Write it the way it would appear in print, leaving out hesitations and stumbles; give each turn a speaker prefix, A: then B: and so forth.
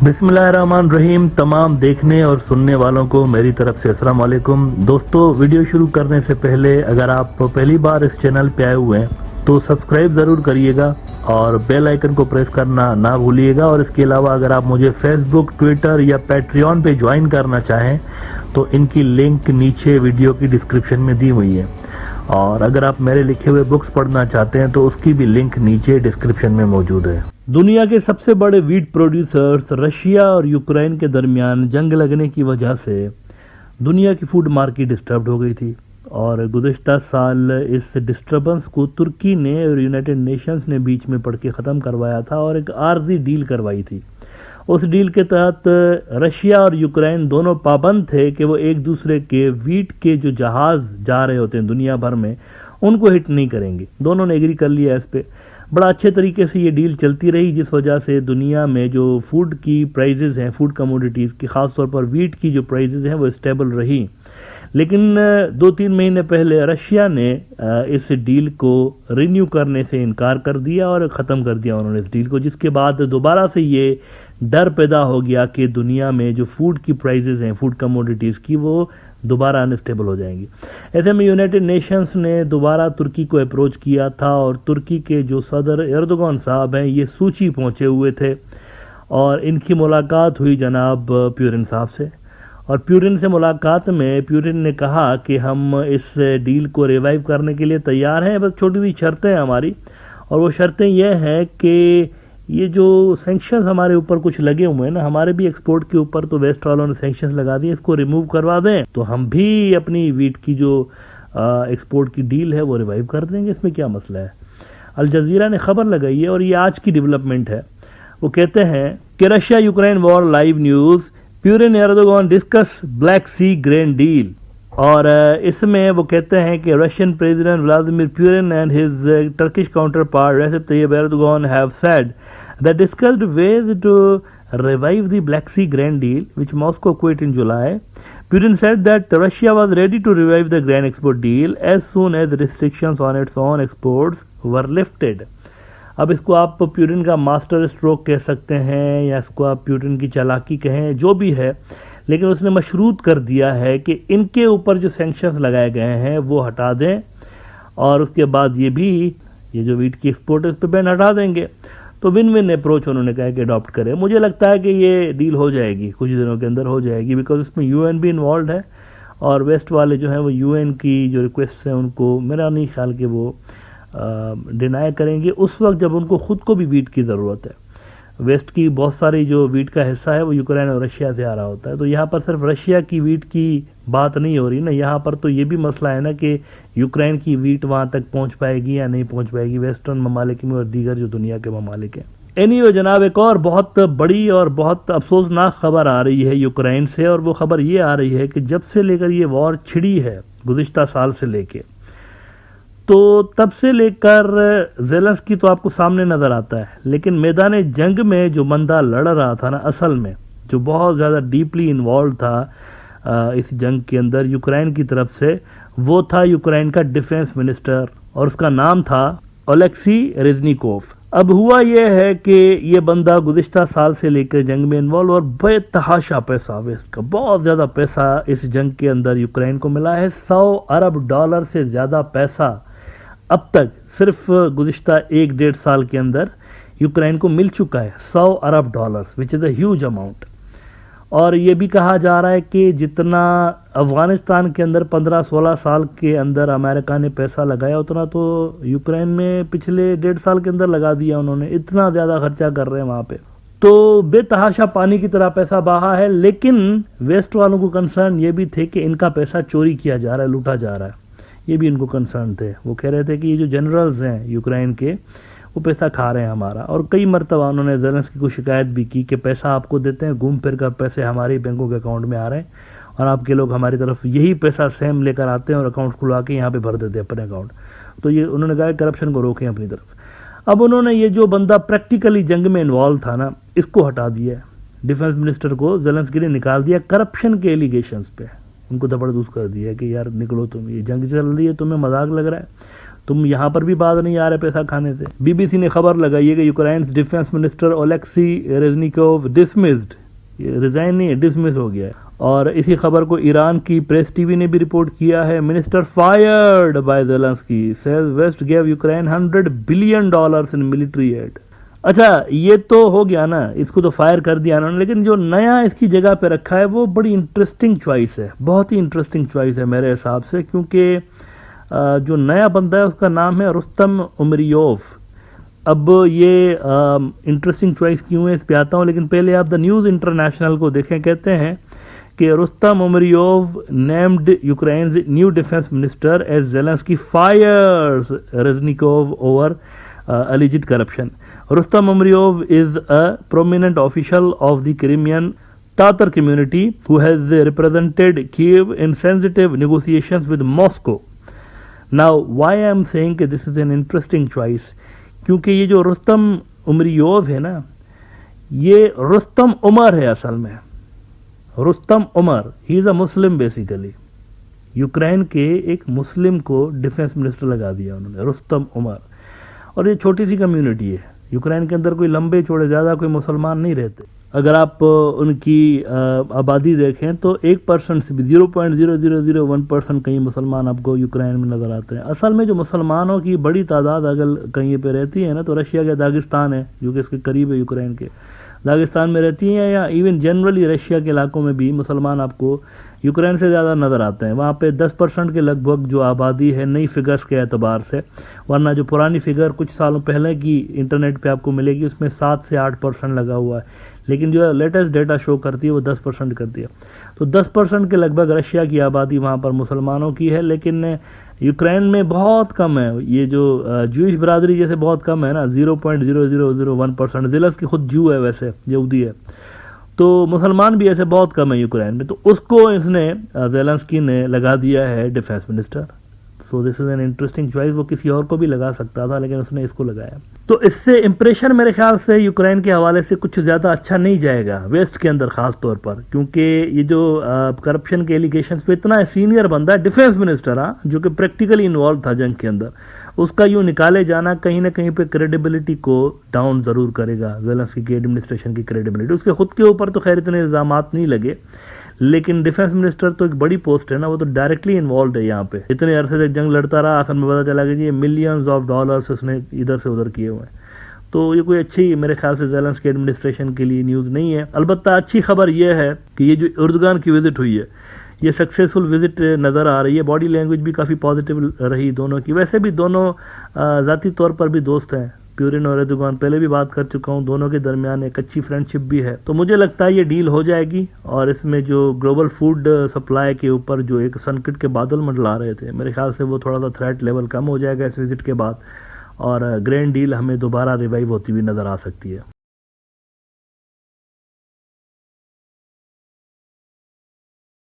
A: بسم اللہ الرحمن الرحیم. تمام دیکھنے اور سننے والوں کو میری طرف سے السلام علیکم. دوستو، ویڈیو شروع کرنے سے پہلے اگر آپ پہلی بار اس چینل پہ آئے ہوئے ہیں تو سبسکرائب ضرور کریے گا اور بیل آئیکن کو پریس کرنا نہ بھولیے گا. اور اس کے علاوہ اگر آپ مجھے فیس بک، ٹویٹر یا پیٹریون پہ جوائن کرنا چاہیں تو ان کی لنک نیچے ویڈیو کی ڈسکرپشن میں دی ہوئی ہے. اور اگر آپ میرے لکھے ہوئے بکس پڑھنا چاہتے ہیں تو اس کی بھی لنک نیچے ڈسکرپشن میں موجود ہے. دنیا کے سب سے بڑے ویٹ پروڈیوسرز رشیا اور یوکرین کے درمیان جنگ لگنے کی وجہ سے دنیا کی فوڈ مارکیٹ ڈسٹربڈ ہو گئی تھی، اور گزشتہ سال اس ڈسٹربنس کو ترکی نے اور یونائٹڈ نیشنز نے بیچ میں پڑ کے ختم کروایا تھا اور ایک عارضی ڈیل کروائی تھی. اس ڈیل کے تحت رشیا اور یوکرین دونوں پابند تھے کہ وہ ایک دوسرے کے ویٹ کے جو جہاز جا رہے ہوتے ہیں دنیا بھر میں ان کو ہٹ نہیں کریں گے. دونوں نے ایگری کر لیا اس پہ. بڑا اچھے طریقے سے یہ ڈیل چلتی رہی، جس وجہ سے دنیا میں جو فوڈ کی پرائزز ہیں، فوڈ کموڈیٹیز کی، خاص طور پر ویٹ کی جو پرائزز ہیں وہ اسٹیبل رہی. لیکن 2-3 مہینے پہلے رشیا نے اس ڈیل کو رینیو کرنے سے انکار کر دیا اور ختم کر دیا انہوں نے اس ڈیل کو، جس کے بعد دوبارہ سے یہ ڈر پیدا ہو گیا کہ دنیا میں جو فوڈ کی پرائزز ہیں، فوڈ کموڈیٹیز کی، وہ دوبارہ انسٹیبل ہو جائیں گی. ایسے میں یونائٹڈ نیشنز نے دوبارہ ترکی کو اپروچ کیا تھا، اور ترکی کے جو صدر ایردوغان صاحب ہیں یہ سوچی پہنچے ہوئے تھے، اور ان کی ملاقات ہوئی جناب پیورن صاحب سے. اور پیورن سے ملاقات میں پیورن نے کہا کہ ہم اس ڈیل کو ریوائیو کرنے کے لیے تیار ہیں، بس چھوٹی سی شرطیں ہیں ہماری، اور وہ شرطیں یہ ہیں کہ یہ جو سینکشنز ہمارے اوپر کچھ لگے ہوئے ہیں نا، ہمارے بھی ایکسپورٹ کے اوپر تو ویسٹ والوں نے سینکشنز لگا دیے، اس کو ریموو کروا دیں تو ہم بھی اپنی ویٹ کی جو ایکسپورٹ کی ڈیل ہے وہ ریوائیو کر دیں گے. اس میں کیا مسئلہ ہے؟ الجزیرہ نے خبر لگائی ہے اور یہ آج کی ڈیولپمنٹ ہے. وہ کہتے ہیں کہ Russia Ukraine war live news, Putin Erdogan discuss Black Sea grain deal. اور اس میں وہ کہتے ہیں کہ Russian president Vladimir Putin and his Turkish counterpart Recep Tayyip Erdogan have said they discussed ways to revive the Black Sea grain deal, which Moscow quit in July. Putin said that Russia was ready to revive the grain export deal as soon as restrictions on its own exports were lifted. اب اس کو آپ پیورن کا master stroke کہہ سکتے ہیں یا اس کو آپ پیورن کی چالاکی کہیں، جو بھی ہے، لیکن اس نے مشروط کر دیا ہے کہ ان کے اوپر جو سینکشنز لگائے گئے ہیں وہ ہٹا دیں، اور اس کے بعد یہ جو ویٹ کی ایکسپورٹ ہے اس پہ بین ہٹا دیں گے. تو ون ون اپروچ انہوں نے کہا کہ اڈاپٹ کرے. مجھے لگتا ہے کہ یہ ڈیل ہو جائے گی، کچھ دنوں کے اندر ہو جائے گی، بیکاز اس میں یو این بھی انوالوڈ ہے، اور ویسٹ والے جو ہیں وہ یو این کی جو ریکویسٹ ہیں ان کو میرا نہیں خیال کہ وہ ڈینائی کریں گے اس وقت جب ان کو خود کو بھی ویٹ کی ضرورت ہے. ویسٹ کی بہت ساری جو ویٹ کا حصہ ہے وہ یوکرین اور رشیا سے آ رہا ہوتا ہے، تو یہاں پر صرف رشیا کی ویٹ کی بات نہیں ہو رہی نا، یہاں پر تو یہ بھی مسئلہ ہے نا کہ یوکرین کی ویٹ وہاں تک پہنچ پائے گی یا نہیں پہنچ پائے گی، ویسٹرن ممالک میں اور دیگر جو دنیا کے ممالک ہیں. اینیوے جناب، ایک اور بہت بڑی اور بہت افسوسناک خبر آ رہی ہے یوکرین سے، اور وہ خبر یہ آ رہی ہے کہ جب سے لے کر یہ وار چھڑی ہے گزشتہ سال سے لے کے، تو تب سے لے کر زیلنسکی تو آپ کو سامنے نظر آتا ہے، لیکن میدان جنگ میں جو بندہ لڑ رہا تھا نا، اصل میں جو بہت زیادہ ڈیپلی انوالو تھا اس جنگ کے اندر یوکرین کی طرف سے، وہ تھا یوکرین کا ڈیفنس منسٹر، اور اس کا نام تھا اولیکسی ریزنیکوف. اب ہوا یہ ہے کہ یہ بندہ گزشتہ سال سے لے کر جنگ میں انوالو، اور بے تحاشا پیسہ ویسٹ کا، بہت زیادہ پیسہ اس جنگ کے اندر یوکرین کو ملا ہے. $100 ارب سے زیادہ پیسہ اب تک صرف گزشتہ 1-1.5 سال کے اندر یوکرین کو مل چکا ہے. $100 ارب وچ از اے ہیوج اماؤنٹ. اور یہ بھی کہا جا رہا ہے کہ جتنا افغانستان کے اندر 15-16 سال کے اندر امریکہ نے پیسہ لگایا، اتنا تو یوکرین میں پچھلے 1.5 سال کے اندر لگا دیا انہوں نے. اتنا زیادہ خرچہ کر رہے ہیں وہاں پہ، تو بے تحاشا پانی کی طرح پیسہ بہا ہے. لیکن ویسٹ والوں کو کنسرن یہ بھی تھے کہ ان کا پیسہ چوری کیا جا رہا ہے، لوٹا جا رہا ہے، یہ بھی ان کو کنسرن تھے. وہ کہہ رہے تھے کہ یہ جو جنرلز ہیں یوکرین کے وہ پیسہ کھا رہے ہیں ہمارا، اور کئی مرتبہ انہوں نے زیلنسکی کو شکایت بھی کی کہ پیسہ آپ کو دیتے ہیں، گھوم پھر کر پیسے ہمارے بینکوں کے اکاؤنٹ میں آ رہے ہیں، اور آپ کے لوگ ہماری طرف یہی پیسہ سیم لے کر آتے ہیں اور اکاؤنٹ کھلوا کے یہاں پہ بھر دیتے ہیں اپنے اکاؤنٹ. تو یہ انہوں نے کہا کہ کرپشن کو روکیں اپنی طرف. اب انہوں نے یہ جو بندہ پریکٹیکلی جنگ میں انوالو تھا نا، اس کو ہٹا دیا ہے. ڈیفنس منسٹر کو زیلنسکی نے نکال دیا کرپشن کے ایلیگیشنز پہ، ان کو زبردست کر دیا کہ یار نکلو تم، یہ جنگ چل رہی ہے، تمہیں مذاق لگ رہا ہے. تم یہاں پر بھی باز نہیں آ رہے پیسہ کھانے سے. بی بی سی نے خبر لگائی ہے کہ یوکرائنز ڈیفنس منسٹر اولیکسی ریزنیکوو ڈسمسڈ، ریزائن نہیں ہے، ڈسمس ہو گیا ہے. اور اسی خبر کو ایران کی پریس ٹی وی نے بھی رپورٹ کیا ہے. Minister fired by Zelensky says west gave Ukraine $100 billion in military aid. اچھا یہ تو ہو گیا نا، اس کو تو فائر کر دیا انہوں نے، لیکن جو نیا اس کی جگہ پہ رکھا ہے وہ بڑی انٹرسٹنگ چوائس ہے، بہت ہی انٹرسٹنگ چوائس ہے میرے حساب سے، کیونکہ جو نیا بندہ ہے اس کا نام ہے رستم امریوف. اب یہ انٹرسٹنگ چوائس کیوں ہے اس پہ آتا ہوں، لیکن پہلے آپ دا نیوز انٹرنیشنل کو دیکھیں. کہتے ہیں کہ Rustem Umerov named Ukraine's new defence minister as Zelensky fires Reznikov over alleged corruption. Rustam Umryov is a prominent official of the Crimean Tatar community who has represented Kyiv in sensitive negotiations with Moscow. Now, why I am saying that this is an interesting choice? کیونکہ یہ جو رستم امریوف ہے نا، یہ رستم عمر ہے اصل میں. رستم عمر ہی از اے مسلم basically. Ukraine کے ایک مسلم کو ڈیفنس منسٹر لگا دیا انہوں نے، رستم عمر. اور یہ چھوٹی سی کمیونٹی ہے یوکرین کے اندر، کوئی لمبے چوڑے زیادہ کوئی مسلمان نہیں رہتے. اگر آپ ان کی آبادی دیکھیں تو 1% سے بھی 0.0001% کہیں مسلمان آپ کو یوکرین میں نظر آتے ہیں. اصل میں جو مسلمانوں کی بڑی تعداد اگر کہیں پہ رہتی ہے نا تو رشیا کے داغستان ہے جو کہ اس کے قریب ہے یوکرین کے، داغستان میں رہتی ہیں، یا ایون جنرلی رشیا کے علاقوں میں بھی مسلمان آپ کو یوکرین سے زیادہ نظر آتے ہیں. وہاں پہ 10% کے لگ بھگ جو آبادی ہے نئی فگرز کے اعتبار سے، ورنہ جو پرانی فگر کچھ سالوں پہلے کی انٹرنیٹ پہ آپ کو ملے گی اس میں 7 سے 8% لگا ہوا ہے، لیکن جو لیٹسٹ ڈیٹا شو کرتی ہے وہ 10% کرتی ہے. تو 10% کے لگ بھگ رشیا کی آبادی وہاں پر مسلمانوں کی ہے، لیکن یوکرین میں بہت کم ہے. یہ جو جوئش برادری جیسے بہت کم ہے نا، 0.0001%. زیلنسکی خود جو ہے، ویسے یہودی ہے، تو مسلمان بھی ایسے بہت کم ہیں یوکرین میں. تو اس کو اس نے زیلنسکی نے لگا دیا ہے defence minister. So this is an interesting choice. وہ کسی اور کو بھی لگا سکتا تھا لیکن اس نے اس کو لگایا. تو اس سے امپریشن میرے خیال سے یوکرین کے حوالے سے کچھ زیادہ اچھا نہیں جائے گا ویسٹ کے اندر خاص طور پر، کیونکہ یہ جو کرپشن کے ایلیگیشنز پہ اتنا سینئر بندہ ہے ڈیفنس منسٹر، جو کہ پریکٹیکلی انوالو تھا جنگ کے اندر، اس کا یوں نکالے جانا کہیں نہ کہیں پہ کریڈیبلٹی کو ڈاؤن ضرور کرے گا. زیلنسکی کی ایڈمنسٹریشن کی کریڈیبلٹی، اس کے خود کے اوپر تو خیر اتنے الزامات نہیں لگے، لیکن ڈیفنس منسٹر تو ایک بڑی پوسٹ ہے نا، وہ تو ڈائریکٹلی انوالوڈ ہے یہاں پہ. اتنے عرصے سے جنگ لڑتا رہا، آخر میں پتا چلا کہ یہ ملینز آف ڈالرز اس نے ادھر سے ادھر کیے ہوئے ہیں. تو یہ کوئی اچھی میرے خیال سے زیلنسکی ایڈمنسٹریشن کے لیے نیوز نہیں ہے. البتہ اچھی خبر یہ ہے کہ یہ جو اردگان کی وزٹ ہوئی ہے یہ سکسیسفل وزٹ نظر آ رہی ہے. باڈی لینگویج بھی کافی پازیٹیو رہی دونوں کی. ویسے بھی دونوں ذاتی طور پر بھی دوست ہیں، پیورن اور ایردوغان، پہلے بھی بات کر چکا ہوں. دونوں کے درمیان ایک اچھی فرینڈ شپ بھی ہے. تو مجھے لگتا ہے یہ ڈیل ہو جائے گی، اور اس میں جو گلوبل فوڈ سپلائی کے اوپر جو ایک سنکٹ کے بادل منڈلا رہے تھے، میرے خیال سے وہ تھوڑا سا تھریٹ لیول کم ہو جائے گا اس وزٹ کے بعد، اور گرینڈ ڈیل ہمیں دوبارہ ریوائیو ہوتی ہوئی نظر آ سکتی ہے.